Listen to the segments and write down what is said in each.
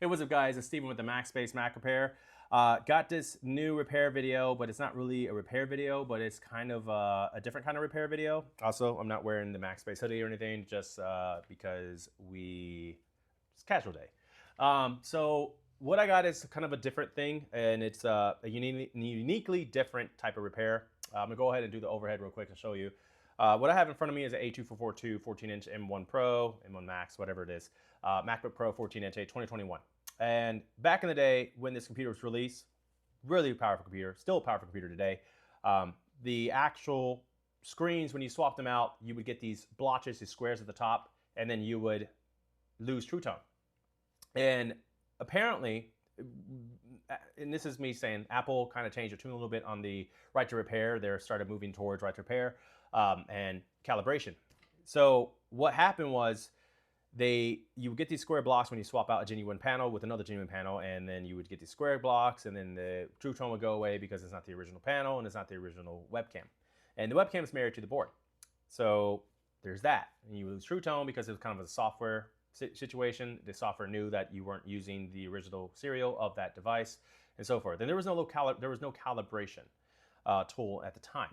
Hey, what's up, guys? It's Steven with the Mac Repair. Got this new repair video, but it's not really a repair video, but it's kind of a different kind of repair video. Also, I'm not wearing the MacSpace hoodie or anything, just because it's casual day. So what I got is kind of a different thing, and it's a uniquely different type of repair. I'm gonna go ahead and do the overhead real quick and show you. What I have in front of me is an A2442 14-inch M1 Pro, M1 Max, whatever it is, MacBook Pro 14-inch, 2021. And back in the day when this computer was released, really powerful computer, still a powerful computer today, the actual screens, when you swap them out, you would get these blotches, these squares at the top, and then you would lose True Tone. And apparently, and this is me saying, Apple kind of changed their tune a little bit on the right to repair. They started moving towards right to repair and calibration. So what happened was you would get these square blocks when you swap out a genuine panel with another genuine panel, and then you would get these square blocks, and then the True Tone would go away because it's not the original panel and it's not the original webcam. And the webcam is married to the board. So there's that. And you lose True Tone because it was kind of a software situation. The software knew that you weren't using the original serial of that device and so forth. And there was no calibration tool at the time.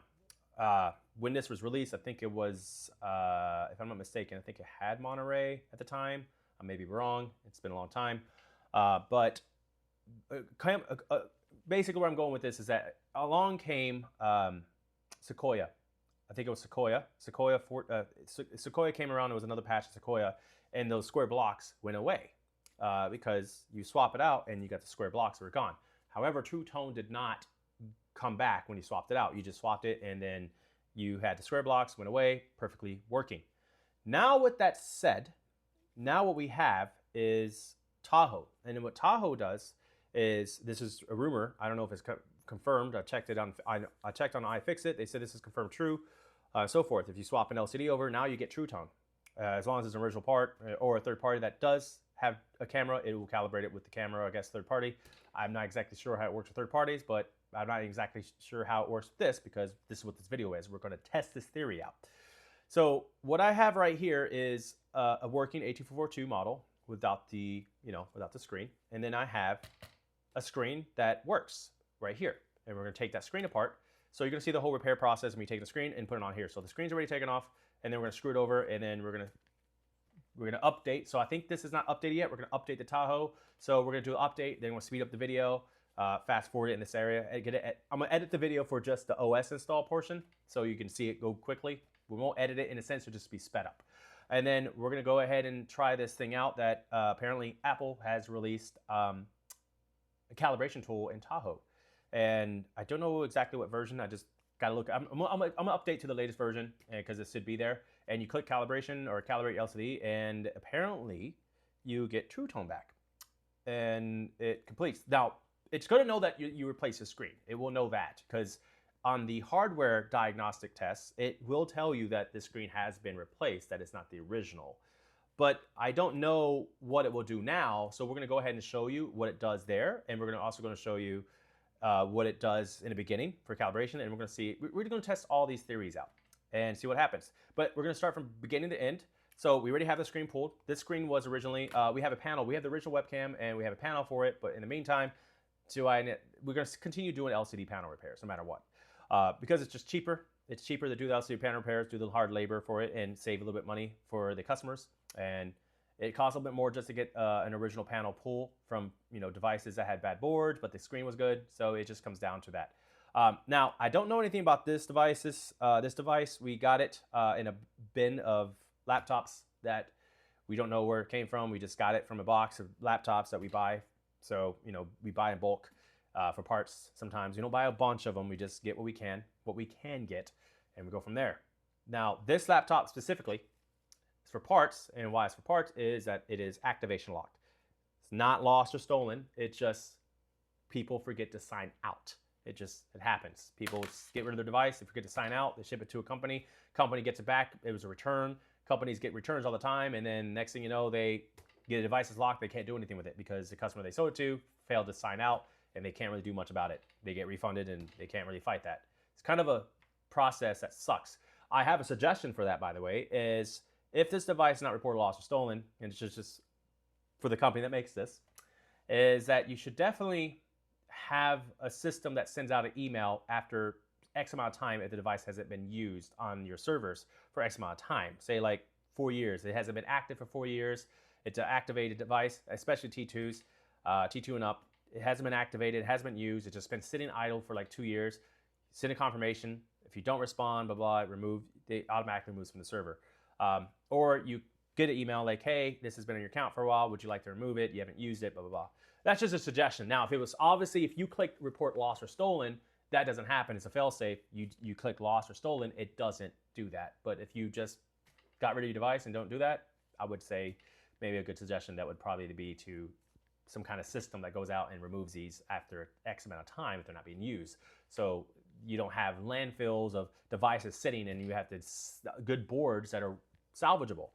When this was released, I think it was, if I'm not mistaken, I think it had Monterey at the time. I may be wrong. It's been a long time. But basically where I'm going with this is that along came Sequoia. I think it was Sequoia. Sequoia came around. There was another patch of Sequoia, and those square blocks went away because you swap it out and you got the square blocks that were gone. However, True Tone did not come back when you swapped it out. You just swapped it, and then you had the square blocks, went away, perfectly working. Now with that said, now what we have is Tahoe. And then what Tahoe does is, this is a rumor, I don't know if it's confirmed. I checked on iFixit. They said this is confirmed true, so forth. If you swap an LCD over, now you get True Tone. As long as it's an original part or a third party that does have a camera, it will calibrate it with the camera, I guess, third party. I'm not exactly sure how it works with third parties, but I'm not exactly sure how it works with this, because this is what this video is. We're going to test this theory out. So what I have right here is a working A2442 model without the screen. And then I have a screen that works right here. And we're going to take that screen apart. So you're going to see the whole repair process when we take the screen and put it on here. So the screen's already taken off, and then we're going to screw it over, and then we're going to update. So I think this is not updated yet. We're going to update the Tahoe. So we're going to do an update. Then we'll speed up the video. Fast forward it in this area. I'm going to edit the video for just the OS install portion so you can see it go quickly. We won't edit it in a sense, it'll just be sped up. And then we're going to go ahead and try this thing out that apparently Apple has released a calibration tool in Tahoe. And I don't know exactly what version. I just got to look. I'm going to update to the latest version because it should be there. And you click calibration or calibrate LCD, and apparently you get True Tone back. And it completes. Now, it's going to know that you replace the screen. It will know that because on the hardware diagnostic tests, it will tell you that the screen has been replaced, that it's not the original. But I don't know what it will do now, so we're going to go ahead and show you what it does there, and we're also going to show you what it does in the beginning for calibration, and we're going to test all these theories out and see what happens. But we're going to start from beginning to end. So we already have the screen pulled. This screen was originally, we have a panel. We have the original webcam, and we have a panel for it, but in the meantime, we're going to continue doing LCD panel repairs no matter what. Because it's just cheaper. It's cheaper to do the LCD panel repairs, do the hard labor for it, and save a little bit of money for the customers. And it costs a little bit more just to get an original panel pull from devices that had bad boards, but the screen was good. So it just comes down to that. Now, I don't know anything about this device. This device, we got it in a bin of laptops that we don't know where it came from. We just got it from a box of laptops that we buy. So, we buy in bulk for parts sometimes. We don't buy a bunch of them. We just get what we can get, and we go from there. Now, this laptop specifically is for parts, and why it's for parts is that it is activation locked. It's not lost or stolen. It's just people forget to sign out. It happens. People get rid of their device. They forget to sign out. They ship it to a company. Company gets it back. It was a return. Companies get returns all the time, and then next thing you know, they get the device is locked. They can't do anything with it because the customer they sold it to failed to sign out, and they can't really do much about it. They get refunded, and they can't really fight that. It's kind of a process that sucks. I have a suggestion for that, by the way, is if this device is not reported lost or stolen, and it's just for the company that makes this, is that you should definitely have a system that sends out an email after X amount of time if the device hasn't been used on your servers for X amount of time. Say like 4 years. It hasn't been active for 4 years. It's an activated device, especially T2s, T2 and up. It hasn't been activated, it hasn't been used. It's just been sitting idle for like 2 years. Send a confirmation. If you don't respond, blah, blah, it automatically removes from the server. Or you get an email like, hey, this has been on your account for a while. Would you like to remove it? You haven't used it, blah, blah, blah. That's just a suggestion. Now, if it was obviously, if you click report lost or stolen, that doesn't happen. It's a fail-safe. You click lost or stolen, it doesn't do that. But if you just got rid of your device and don't do that, I would say maybe a good suggestion that would probably be to some kind of system that goes out and removes these after X amount of time if they're not being used. So you don't have landfills of devices sitting and you have good boards that are salvageable,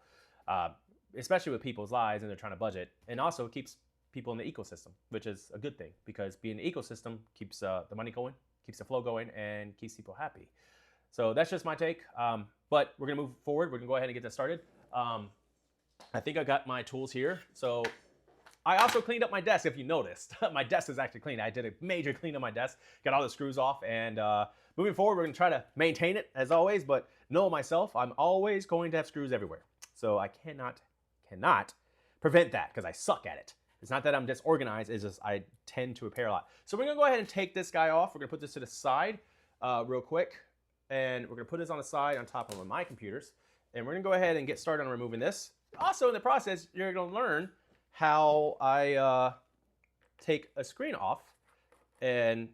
especially with people's lives and they're trying to budget. And also it keeps people in the ecosystem, which is a good thing because being an ecosystem keeps the money going, keeps the flow going, and keeps people happy. So that's just my take. But we're gonna move forward. We're gonna go ahead and get this started. I think I got my tools here. So I also cleaned up my desk, if you noticed. My desk is actually clean. I did a major clean on my desk, got all the screws off, and moving forward, we're gonna try to maintain it as always, but know myself, I'm always going to have screws everywhere. So I cannot prevent that because I suck at it. It's not that I'm disorganized, it's just I tend to repair a lot. So we're gonna go ahead and take this guy off. We're gonna put this to the side real quick, and we're gonna put this on the side on top of one of my computers, and we're gonna go ahead and get started on removing this. Also in the process, you're gonna learn how I take a screen off and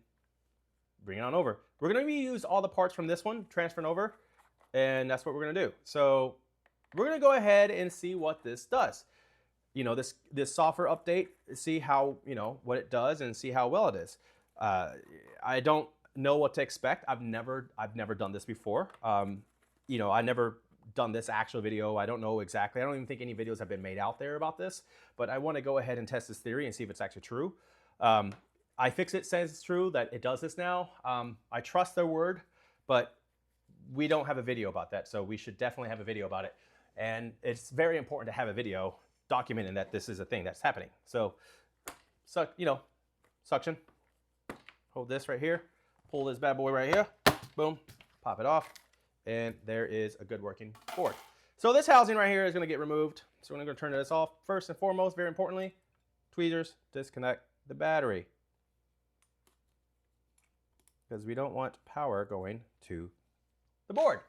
bring it on over. We're gonna reuse all the parts from this one, transferring over, and that's what we're gonna do. So we're gonna go ahead and see what this does. You know, this software update, see how, you know, what it does and see how well it is. I don't know what to expect. I've never done this before. You know, I never done this actual video. I don't know exactly. I don't even think any videos have been made out there about this, but I want to go ahead and test this theory and see if it's actually true. iFixit says it's true that it does this now. I trust their word, but we don't have a video about that, so we should definitely have a video about it. And it's very important to have a video documenting that this is a thing that's happening. So, you know, suction, hold this right here, pull this bad boy right here, boom, pop it off, and there is a good working board. So this housing right here is going to get removed. So we're going to turn this off. First and foremost, very importantly, tweezers, disconnect the battery, because we don't want power going to the board.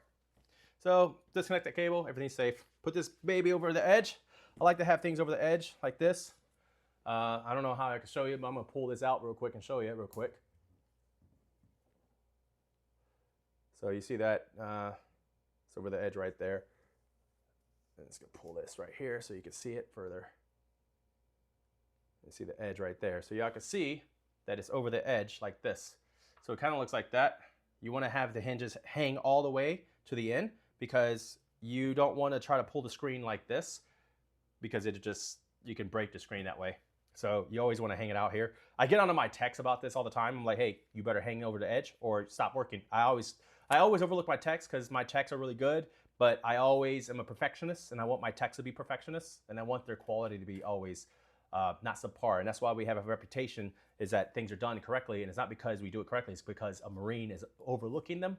So disconnect that cable, everything's safe. Put this baby over the edge. I like to have things over the edge like this. I don't know how I can show you, but I'm going to pull this out real quick and show you it real quick. So you see that it's over the edge right there. And it's going to pull this right here so you can see it further. You see the edge right there. So y'all can see that it's over the edge like this. So it kind of looks like that. You want to have the hinges hang all the way to the end because you don't want to try to pull the screen like this, because you can break the screen that way. So you always want to hang it out here. I get onto my techs about this all the time. I'm like, hey, you better hang over the edge or stop working. I always overlook my techs because my techs are really good, but I always am a perfectionist and I want my techs to be perfectionists and I want their quality to be always not subpar. And that's why we have a reputation, is that things are done correctly, and it's not because we do it correctly, it's because a Marine is overlooking them.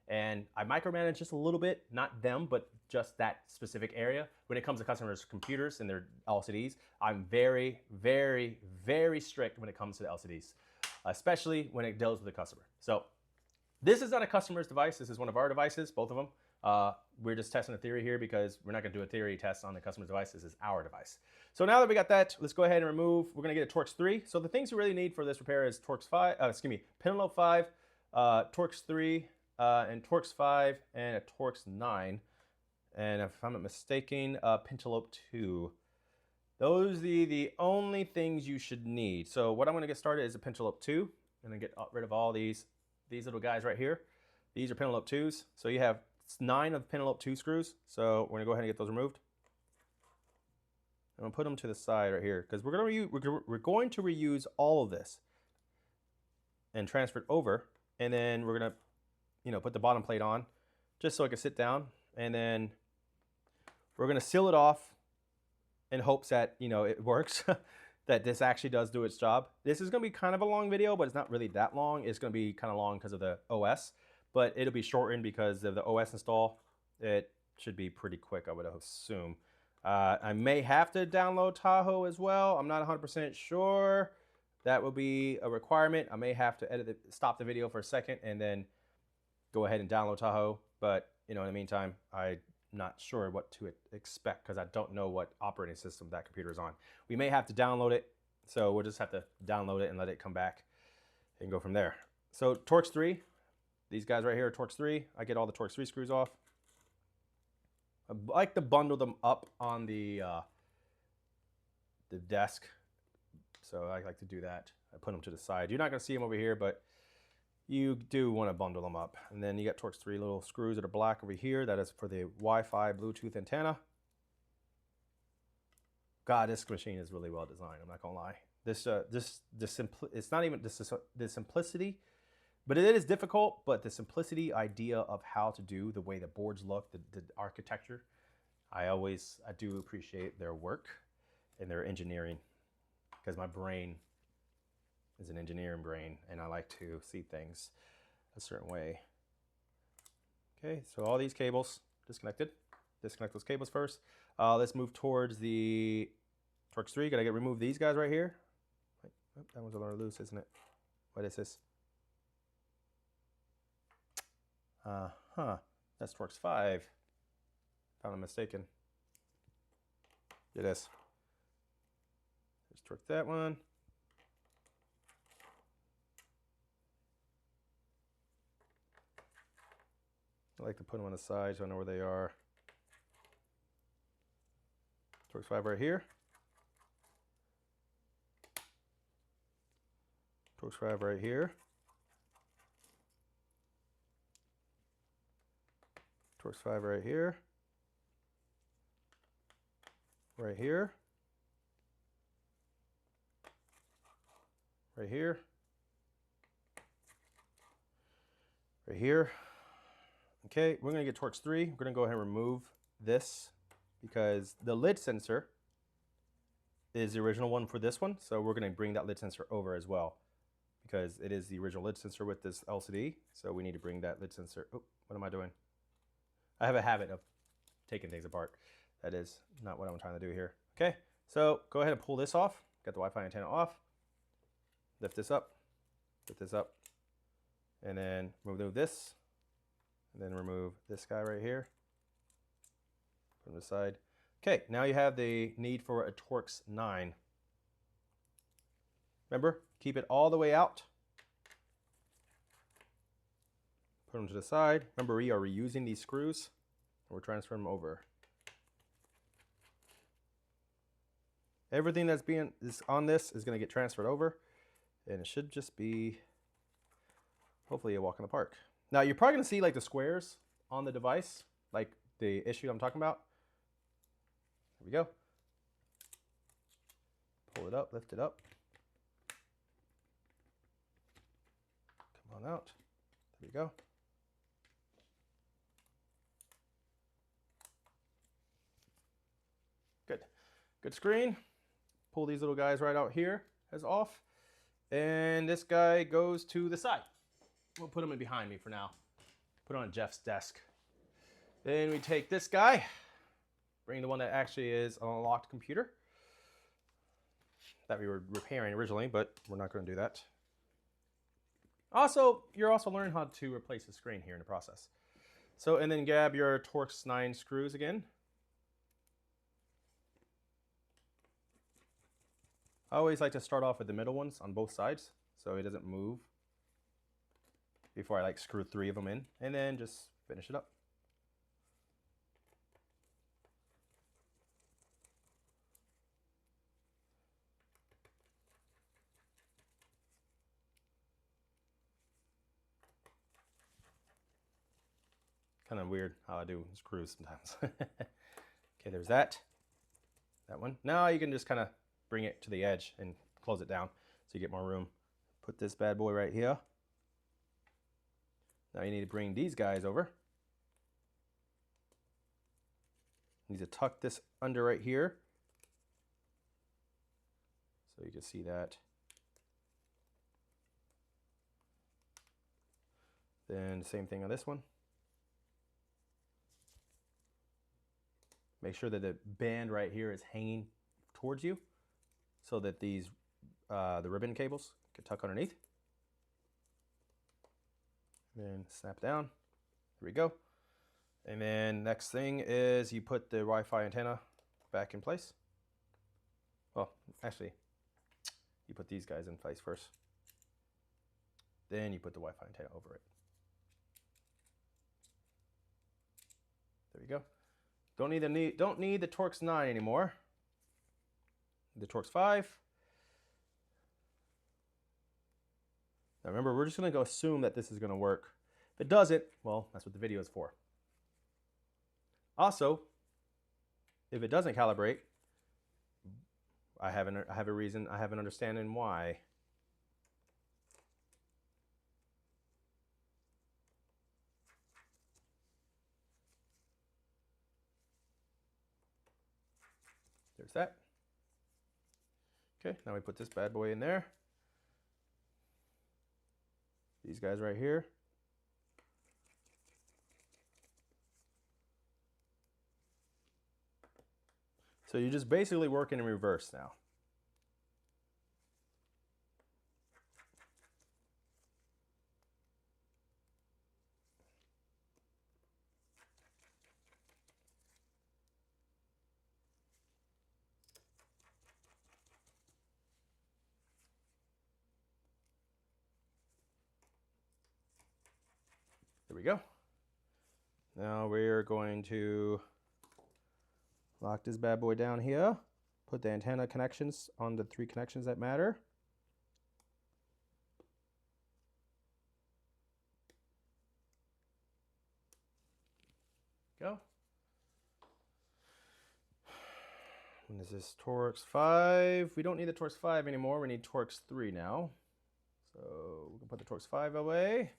And I micromanage just a little bit, not them, but just that specific area. When it comes to customers' computers and their LCDs, I'm very, very, very strict when it comes to the LCDs, especially when it deals with the customer. So this is not a customer's device. This is one of our devices, both of them. We're just testing a theory here because we're not going to do a theory test on the customer's device. This is our device. So now that we got that, let's go ahead and remove. We're going to get a Torx 3. So the things you really need for this repair is Torx 5, Penelope 5, Torx 3, and Torx 5, and a Torx 9. And if I'm not mistaken, Pentalope 2. Those are the only things you should need. So what I'm going to get started is a Pentalope 2. I'm going to get rid of all these little guys right here. These are Pentalope 2s. So you have 9 of Pentalope 2 screws. So we're going to go ahead and get those removed. I'm going to put them to the side right here because we're going to reuse all of this and transfer it over. And then we're going to, you know, put the bottom plate on just so it can sit down, and then we're going to seal it off in hopes that, you know, it works. that this actually does do its job. This is going to be kind of a long video, but it's not really that long. It's going to be kind of long because of the OS, but it'll be shortened because of the OS install. It should be pretty quick, I would assume. I may have to download Tahoe as well. I'm not 100% sure. That will be a requirement. I may have to stop the video for a second and then go ahead and download Tahoe. But in the meantime, I'm not sure what to expect because I don't know what operating system that computer is on. We may have to download it, so we'll just have to download it and let it come back and go from there. So Torx 3, these guys right here are Torx 3. I get all the Torx 3 screws off. I like to bundle them up on the desk, so I like to do that. I put them to the side. You're not going to see them over here, but you do want to bundle them up. And then you got Torx 3 little screws that are black over here. That is for the Wi-Fi Bluetooth antenna. God, this machine is really well designed. I'm not gonna lie. It's not even the simplicity, but it is difficult. But the simplicity idea of how to do the way the boards look, the architecture, I do appreciate their work and their engineering, because my brain is an engineering brain and I like to see things a certain way. Okay, so all these cables disconnected. Disconnect those cables first. Let's move towards the Torx 3. Gotta remove these guys right here. Oh, that one's a little loose, isn't it? What is this? That's Torx 5. If I'm not mistaken. It is. Let's torque that one. I like to put them on the side so I know where they are. Torx 5 right here. Torx 5 right here. Torx 5 right here. Right here. Right here. Right here. Okay, we're going to get Torx 3. We're going to go ahead and remove this because the lid sensor is the original one for this one. So we're going to bring that lid sensor over as well because it is the original lid sensor with this LCD. So we need to bring that lid sensor. Oh, what am I doing? I have a habit of taking things apart. That is not what I'm trying to do here. Okay, so go ahead and pull this off. Got the Wi-Fi antenna off. Lift this up. Lift this up. And then remove this. And then remove this guy right here. Put him aside. Okay, now you have the need for a Torx 9. Remember, keep it all the way out. Put them to the side. Remember, we are reusing these screws. And we're transferring them over. Everything that's on this is going to get transferred over. And it should just be, hopefully, a walk in the park. Now, you're probably going to see like the squares on the device, like the issue I'm talking about. Here we go. Pull it up, lift it up. Come on out. There we go. Good. Good screen. Pull these little guys right out here as off. And this guy goes to the side. We'll put him in behind me for now. Put it on Jeff's desk. Then we take this guy, bring the one that actually is an unlocked computer that we were repairing originally, but we're not going to do that. Also, you're also learning how to replace the screen here in the process. So, and then grab your Torx 9 screws again. I always like to start off with the middle ones on both sides so it doesn't move before I like screw 3 of them in, and then just finish it up. Kind of weird how I do screws sometimes. Okay, there's that one. Now you can just kind of bring it to the edge and close it down so you get more room. Put this bad boy right here. Now you need to bring these guys over. You need to tuck this under right here So you can see that. Then the same thing on this one. Make sure that the band right here is hanging towards you so that these the ribbon cables can tuck underneath. Then snap down. There we go. And then next thing is you put the Wi-Fi antenna back in place. Well, actually, you put these guys in place first. Then you put the Wi-Fi antenna over it. There we go. Don't need the Torx 9 anymore. The Torx 5. Now remember, we're just going to go assume that this is going to work. If it doesn't, well, that's what the video is for. Also, if it doesn't calibrate, I have a reason, I have an understanding why. There's that. Okay, now we put this bad boy in there. These guys right here. So you're just basically working in reverse now. There we go. Now we're going to lock this bad boy down here. Put the antenna connections on the 3 connections that matter. Go. And this is Torx 5. We don't need the Torx 5 anymore. We need Torx 3 now. So we can put the Torx 5 away.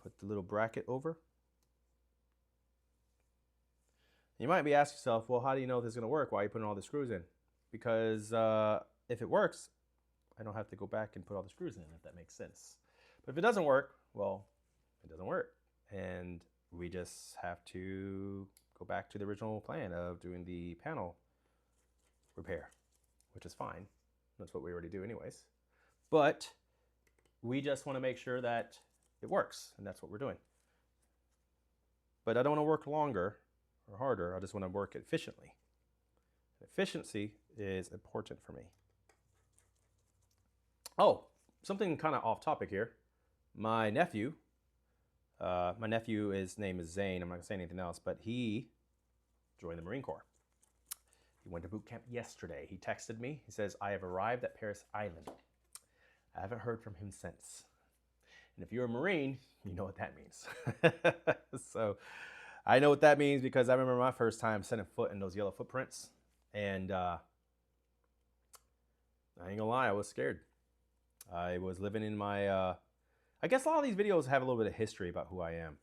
Put the little bracket over. You might be asking yourself, well, how do you know if this is going to work? Why are you putting all the screws in? Because if it works, I don't have to go back and put all the screws in, if that makes sense. But if it doesn't work, well, it doesn't work. And we just have to go back to the original plan of doing the panel repair, which is fine. That's what we already do anyways. But we just want to make sure that it works, and that's what we're doing. But I don't want to work longer or harder. I just want to work efficiently. Efficiency is important for me. Oh, something kind of off topic here. My nephew, his name is Zane. I'm not going to say anything else, but he joined the Marine Corps. He went to boot camp yesterday. He texted me. He says, I have arrived at Paris Island. I haven't heard from him since. And if you're a Marine, you know what that means. So I know what that means because I remember my first time setting foot in those yellow footprints. And I ain't gonna lie, I was scared. I was living in my, I guess a lot of these videos have a little bit of history about who I am.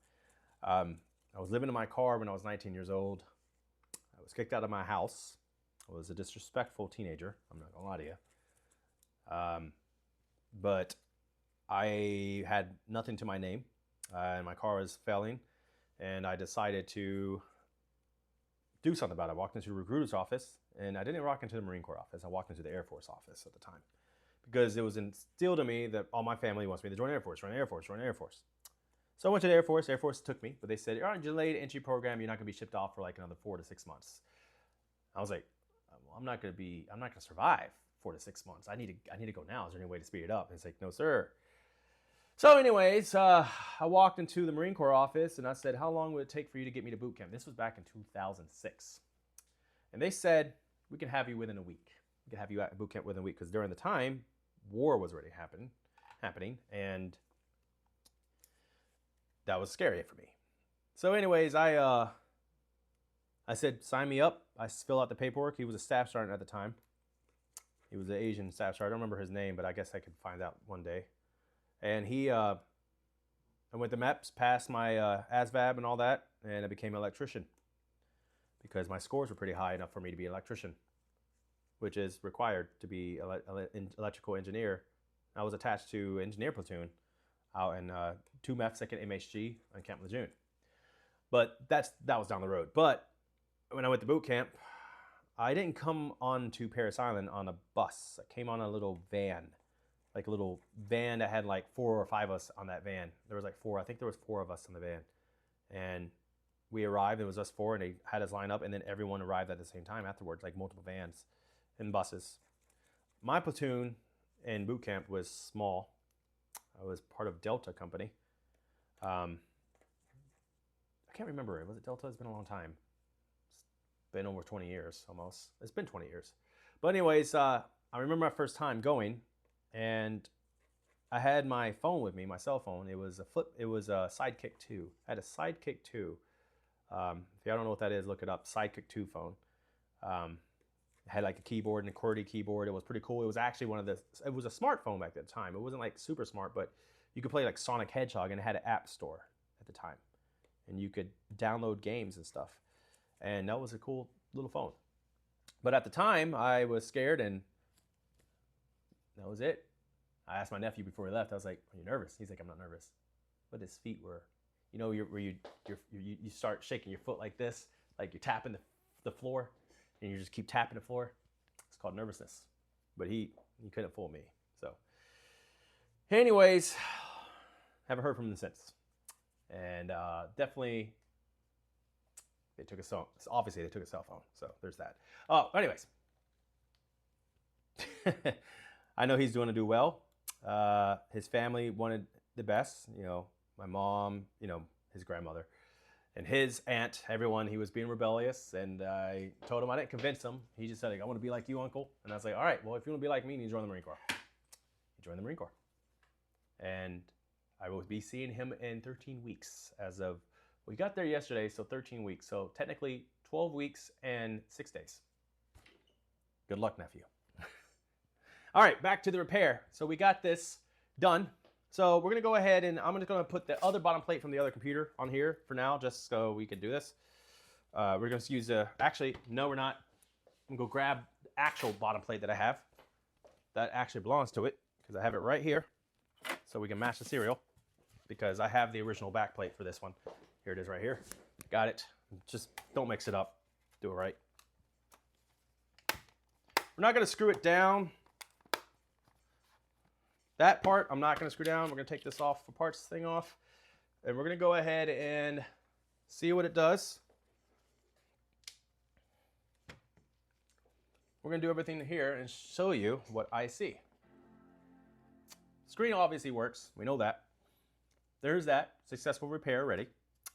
I was living in my car when I was 19 years old. I was kicked out of my house. I was a disrespectful teenager. I'm not gonna lie to you. But I had nothing to my name, and my car was failing, and I decided to do something about it. I walked into the recruiter's office, and I didn't walk into the Marine Corps office. I walked into the Air Force office at the time because it was instilled in me that all my family wants me to join Air Force, join Air Force, join Air Force. So I went to the Air Force. Air Force took me, but they said, you're on a delayed entry program. You're not going to be shipped off for like another 4 to 6 months. I was like, well, I'm not going to survive 4 to 6 months. I need to go now. Is there any way to speed it up? And it's like, no, sir. So anyways, I walked into the Marine Corps office and I said, how long would it take for you to get me to boot camp? This was back in 2006. And they said, we can have you within a week. We can have you at boot camp within a week because during the time, war was already happening, and that was scary for me. So anyways, I said, sign me up. I filled out the paperwork. He was a staff sergeant at the time. He was an Asian staff sergeant. I don't remember his name, but I guess I could find out one day. And I went to MEPS, passed my ASVAB and all that, and I became an electrician because my scores were pretty high enough for me to be an electrician. which is required to be electrical engineer. I was attached to engineer platoon out in 2 MEF 2nd MHG on Camp Lejeune. But that was down the road. But when I went to boot camp, I didn't come on to Parris Island on a bus. I came on a little van, like a little van that had like 4 or 5 of us on that van. There was like 4. I think there was 4 of us in the van. And we arrived, it was us 4, and they had us line up, and then everyone arrived at the same time afterwards, like multiple vans and buses. My platoon in boot camp was small. I was part of Delta Company. I can't remember. Was it Delta? It's been a long time. It's been over 20 years almost. It's been 20 years. But anyways, I remember my first time going, and I had my phone with me, my cell phone. It was a Sidekick 2. I had a Sidekick 2. If y'all don't know what that is, look it up. Sidekick 2 phone. It had like a keyboard and a QWERTY keyboard. It was pretty cool. It was actually it was a smartphone back at the time. It wasn't like super smart, but you could play like Sonic Hedgehog, and it had an app store at the time. And you could download games and stuff. And that was a cool little phone. But at the time, I was scared, and that was it. I asked my nephew before he left, I was like, "Are you nervous?" He's like, "I'm not nervous." But his feet were, you know, where you start shaking your foot like this, like you're tapping the floor, and you just keep tapping the floor. It's called nervousness. But he couldn't fool me. So anyways, haven't heard from him since. And definitely, they took a cell. Obviously, they took a cell phone. So there's that. Oh, anyways, I know he's doing to do well. His family wanted the best. You know, my mom. You know, his grandmother, and his aunt. Everyone. He was being rebellious, and I told him I didn't convince him. He just said, like, "I want to be like you, Uncle." And I was like, "All right. Well, if you want to be like me, you need to join the Marine Corps." He joined the Marine Corps, and I will be seeing him in 13 weeks as of, we got there yesterday, so 13 weeks. So technically 12 weeks and 6 days. Good luck, nephew. All right, back to the repair. So we got this done. So we're gonna go ahead and I'm just gonna put the other bottom plate from the other computer on here for now, just so we can do this. We're gonna use actually, no, we're not. I'm gonna go grab the actual bottom plate that I have. That actually belongs to it, because I have it right here. So we can match the serial, because I have the original back plate for this one. Here it is right here. Got it. Just don't mix it up. Do it right. We're not going to screw it down. That part I'm not going to screw down. We're going to take this off, the parts thing off. And we're going to go ahead and see what it does. We're going to do everything here and show you what I see. Screen obviously works. We know that. There's that. Successful repair already.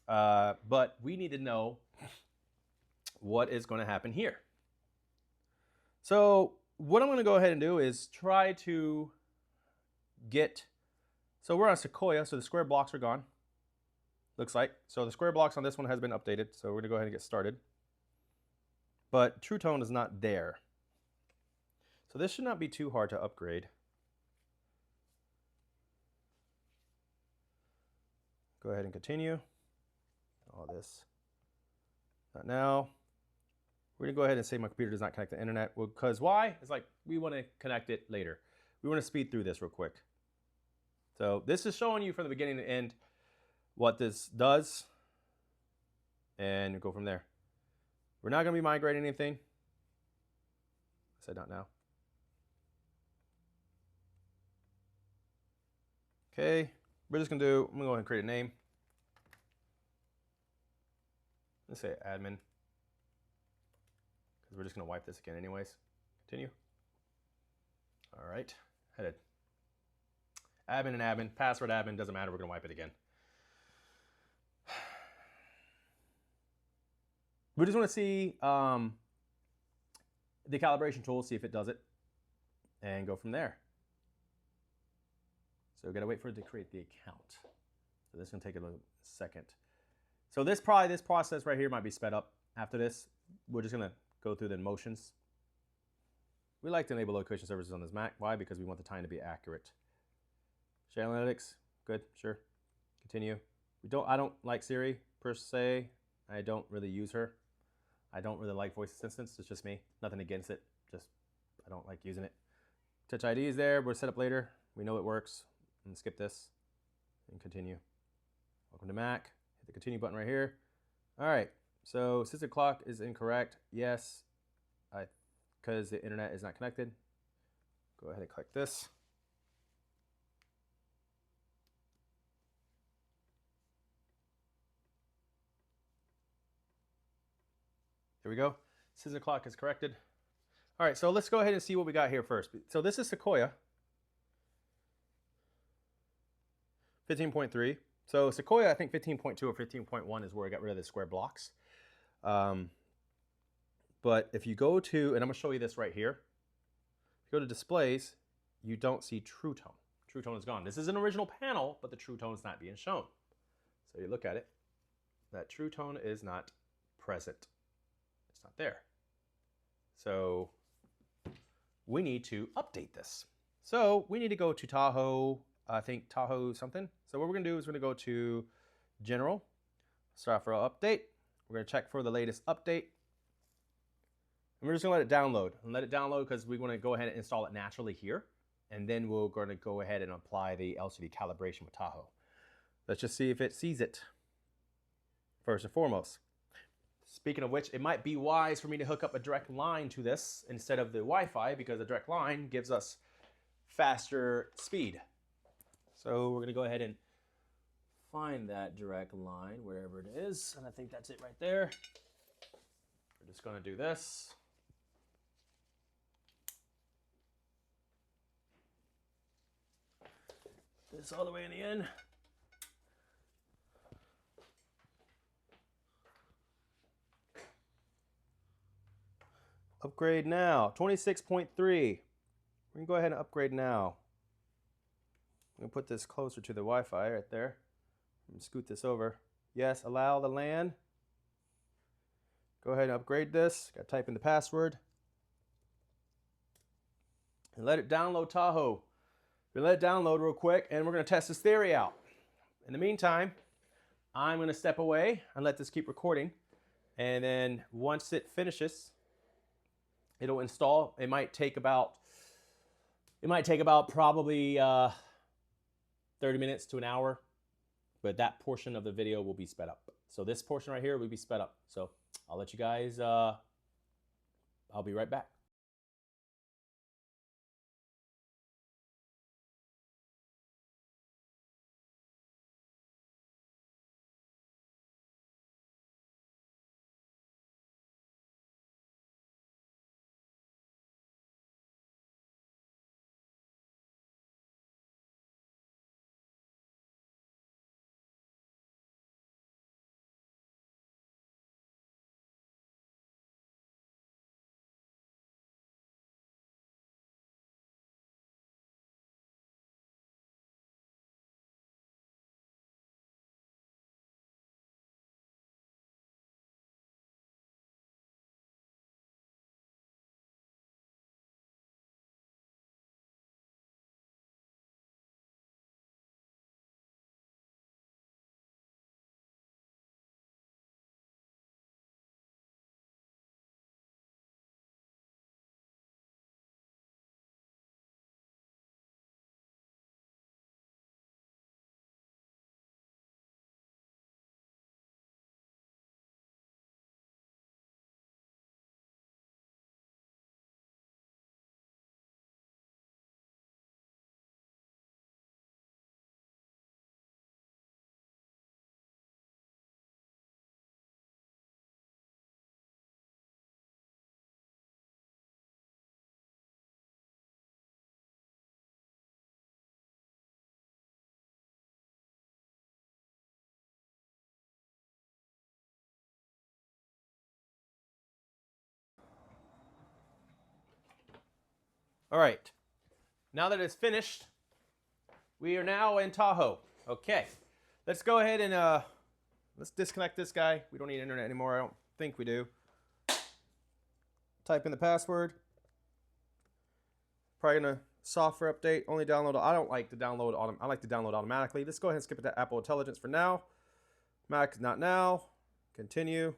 But we need to know what is going to happen here. So what I'm going to go ahead and do is try to get... So we're on Sequoia, so the square blocks are gone. Looks like. So the square blocks on this one has been updated. So we're going to go ahead and get started. But True Tone is not there. So this should not be too hard to upgrade. Go ahead and continue. All this. Not now. We're going to go ahead and say my computer does not connect to the internet. Because why? It's like we want to connect it later. We want to speed through this real quick. So this is showing you from the beginning to end what this does. And go from there. We're not going to be migrating anything. I said not now. Okay. We're just going to do, I'm going to go ahead and create a name. Let's say admin. Because we're just going to wipe this again anyways. Continue. All right. Headed. Admin and admin. Password admin. Doesn't matter. We're going to wipe it again. We just want to see the calibration tool, see if it does it. And go from there. So we've got to wait for it to create the account. So this is going to take a second. So this process right here might be sped up. After this, we're just going to go through the motions. We like to enable location services on this Mac. Why? Because we want the time to be accurate. Share analytics, good, sure. Continue. I don't like Siri per se. I don't really use her. I don't really like voice assistants. It's just me. Nothing against it. Just I don't like using it. Touch ID is there. We'll set up later. We know it works. And skip this and continue. Welcome to Mac. Hit the continue button right here. All right. So system clock is incorrect. Yes, because the internet is not connected. Go ahead and click this. There we go. System clock is corrected. All right, so let's go ahead and see what we got here first. So this is Sequoia 15.3. So Sequoia, I think 15.2 or 15.1 is where I got rid of the square blocks. But if you go to, and I'm going to show you this right here. If you go to displays, you don't see True Tone. True Tone is gone. This is an original panel, but the True Tone is not being shown. So you look at it, that True Tone is not present. It's not there. So we need to update this. So we need to go to Tahoe, I think Tahoe something. So what we're going to do is we're going to go to General, Software Update. We're going to check for the latest update. And we're just going to let it download. And let it download because we want to go ahead and install it naturally here. And then we're going to go ahead and apply the LCD calibration with Tahoe. Let's just see if it sees it first and foremost. Speaking of which, it might be wise for me to hook up a direct line to this instead of the Wi-Fi, because a direct line gives us faster speed. So we're going to go ahead and find that direct line wherever it is. And I think that's it right there. We're just going to do this. This all the way in the end. Upgrade now, 26.3. We're gonna go ahead and upgrade now. I'm gonna put this closer to the Wi-Fi right there. I'm gonna scoot this over. Yes, allow the LAN. Go ahead and upgrade this. Gotta type in the password. And let it download Tahoe. We're gonna let it download real quick, and we're gonna test this theory out. In the meantime, I'm gonna step away and let this keep recording. And then once it finishes, it'll install. It might take about probably 30 minutes to an hour, but that portion of the video will be sped up. So this portion right here will be sped up. So I'll let you guys, I'll be right back. All right, now that it's finished, we are now in Tahoe. Okay, let's go ahead and let's disconnect this guy. We don't need internet anymore. I don't think we do. Type in the password. Probably gonna software update, only download. I don't like to download I like to download automatically. Let's go ahead and skip it to Apple Intelligence for now. Mac not now. Continue.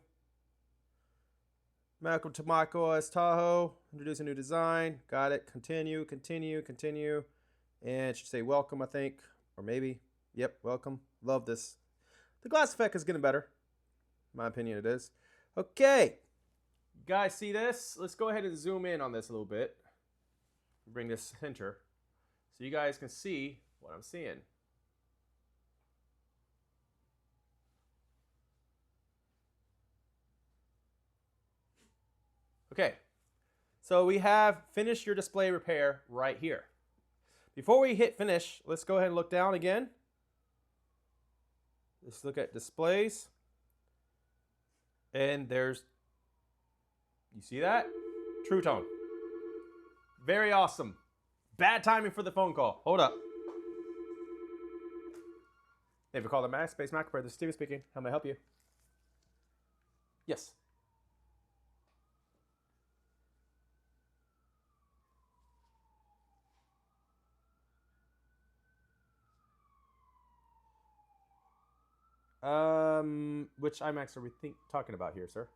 Welcome to macOS Tahoe. Introduce a new design. Got it. Continue, continue, continue. And it should say welcome, I think. Or maybe. Yep, welcome. Love this. The glass effect is getting better. In my opinion, it is. Okay. You guys see this? Let's go ahead and zoom in on this a little bit. Bring this center so you guys can see what I'm seeing. Okay, so we have finished your display repair right here. Before we hit finish, let's go ahead and look down again. Let's look at displays. And there's, you see that? True Tone. Very awesome. Bad timing for the phone call. Hold up. Thank you for calling the MacSpace MacBook Pro. This is Steven speaking. How may I help you? Yes. Which iMacs are we talking about here, sir?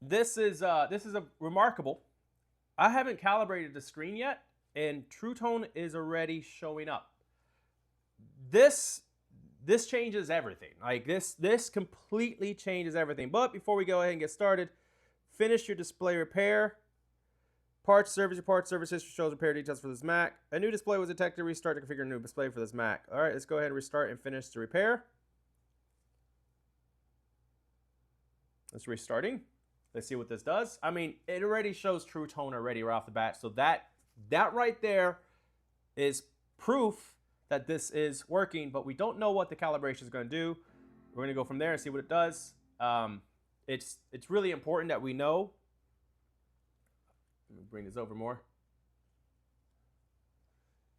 This is a remarkable. I haven't calibrated the screen yet, and True Tone is already showing up. This changes everything. Like this completely changes everything. But before we go ahead and get started, finish your display repair. Parts service. Your parts service history shows repair details for this Mac. A new display was detected. Restart to configure a new display for this Mac. All right, let's go ahead and restart and finish the repair. It's restarting. Let's see what this does. I mean, it already shows True Tone already right off the bat. So that right there is proof that this is working, but we don't know what the calibration is going to do. We're going to go from there and see what it does. It's really important that we know. Let me bring this over more.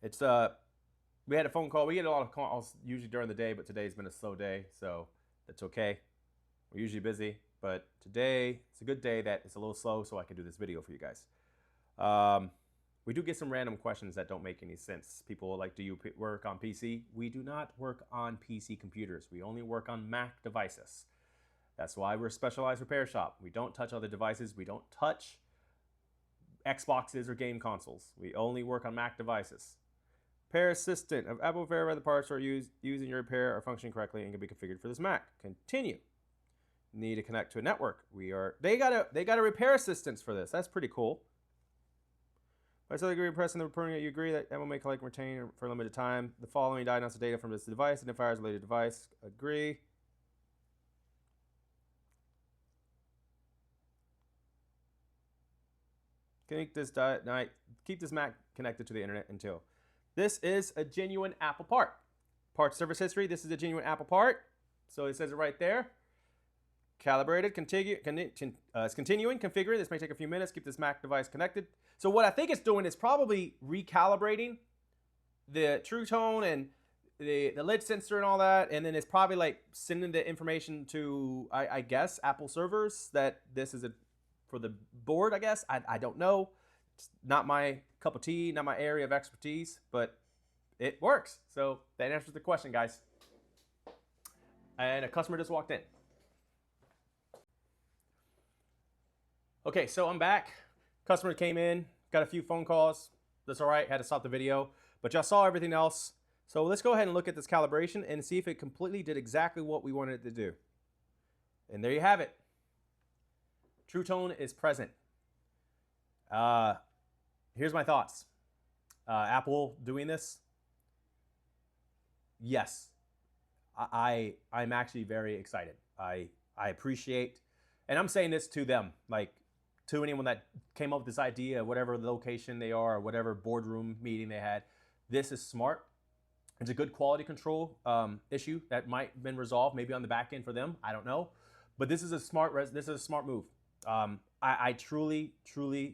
It's we had a phone call. We get a lot of calls usually during the day, but today's been a slow day, so that's okay. We're usually busy, but today it's a good day that it's a little slow, so I can do this video for you guys. We do get some random questions that don't make any sense. People like, do you work on PC? We do not work on PC computers. We only work on Mac devices. That's why we're a specialized repair shop. We don't touch other devices. We don't touch Xboxes or game consoles. We only work on Mac devices. Repair Assistant. Of Apple verify the parts are using your repair are functioning correctly and can be configured for this Mac. Continue. Need to connect to a network. They got a repair assistance for this. That's pretty cool. By so agree pressing the reporting that you agree that Apple may collect and retain for a limited time the following diagnostic data from this device, identifiers related device. Agree. Keep this Mac connected to the internet until. This is a genuine Apple part. Part service history. This is a genuine Apple part. So it says it right there. Calibrated, it's continuing, configure. This may take a few minutes. Keep this Mac device connected. So what I think it's doing is probably recalibrating the True Tone and the lid sensor and all that, and then it's probably like sending the information to, I guess, Apple servers that this is for the board, I guess. I don't know. It's not my cup of tea, not my area of expertise, but it works. So that answers the question, guys. And a customer just walked in. Okay, so I'm back. Customer came in, got a few phone calls. That's all right, had to stop the video, but y'all saw everything else. So let's go ahead and look at this calibration and see if it completely did exactly what we wanted it to do. And there you have it. True Tone is present. Here's my thoughts. Apple doing this? Yes. I'm actually very excited. I appreciate, and I'm saying this to them, like to anyone that came up with this idea, whatever location they are, or whatever boardroom meeting they had. This is smart. It's a good quality control issue that might have been resolved maybe on the back end for them. I don't know, but this is a smart move. I truly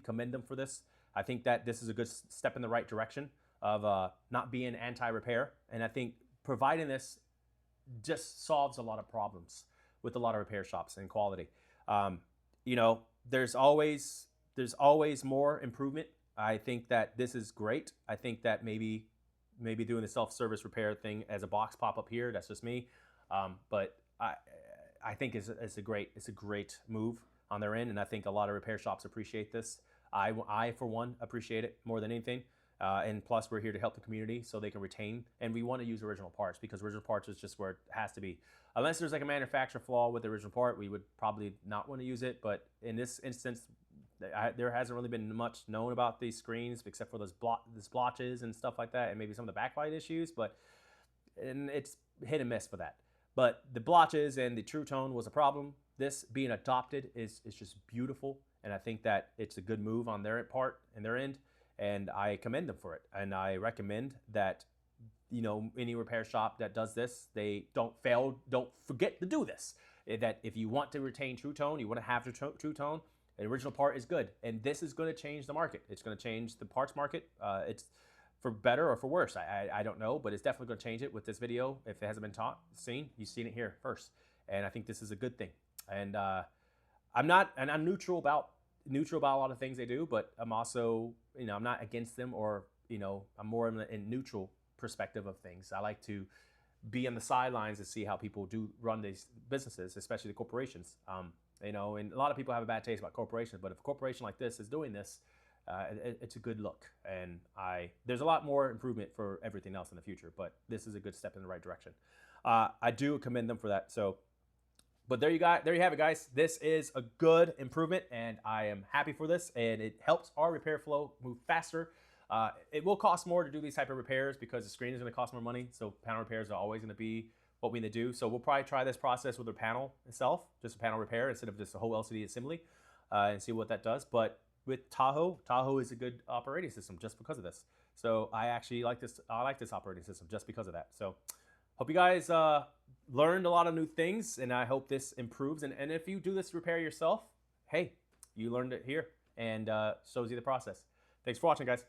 commend them for this. I think that this is a good step in the right direction of not being anti-repair, and I think providing this just solves a lot of problems with a lot of repair shops and quality. You know, there's always more improvement. I think that this is great. I think that maybe doing the self-service repair thing as a box pop-up here, that's just me. But I think it's a great move on their end, and I think a lot of repair shops appreciate this. I for one appreciate it more than anything. And plus, we're here to help the community so they can retain. And we want to use original parts because original parts is just where it has to be. Unless there's like a manufacturer flaw with the original part, we would probably not want to use it. But in this instance, there hasn't really been much known about these screens except for those blotches and stuff like that, and maybe some of the backlight issues. And it's hit and miss for that. But the blotches and the True Tone was a problem. This being adopted is just beautiful, and I think that it's a good move on their part and their end. And I commend them for it. And I recommend that, you know, any repair shop that does this, they don't forget to do this. That if you want to retain True Tone, you want to have True Tone, an original part is good. And this is going to change the market. It's going to change the parts market. It's for better or for worse. I don't know, but it's definitely going to change it with this video. If it hasn't been seen, you've seen it here first. And I think this is a good thing. And I'm neutral about a lot of things they do, but I'm also, you know, I'm not against them, or, you know, I'm more in neutral perspective of things. I like to be on the sidelines and see how people do run these businesses, especially the corporations. You know, and a lot of people have a bad taste about corporations, but if a corporation like this is doing this, it's a good look. And there's a lot more improvement for everything else in the future, but this is a good step in the right direction. I do commend them for that. So, but there you have it, guys. This is a good improvement, and I am happy for this, and it helps our repair flow move faster. It will cost more to do these type of repairs because the screen is going to cost more money, so panel repairs are always going to be what we need to do. So we'll probably try this process with the panel itself, just a panel repair instead of just a whole LCD assembly, and see what that does. But with Tahoe is a good operating system just because of this. So I actually like this. I like this operating system just because of that. So hope you guys learned a lot of new things, and I hope this improves. And if you do this repair yourself, hey, you learned it here, and shows you the process. Thanks for watching, guys.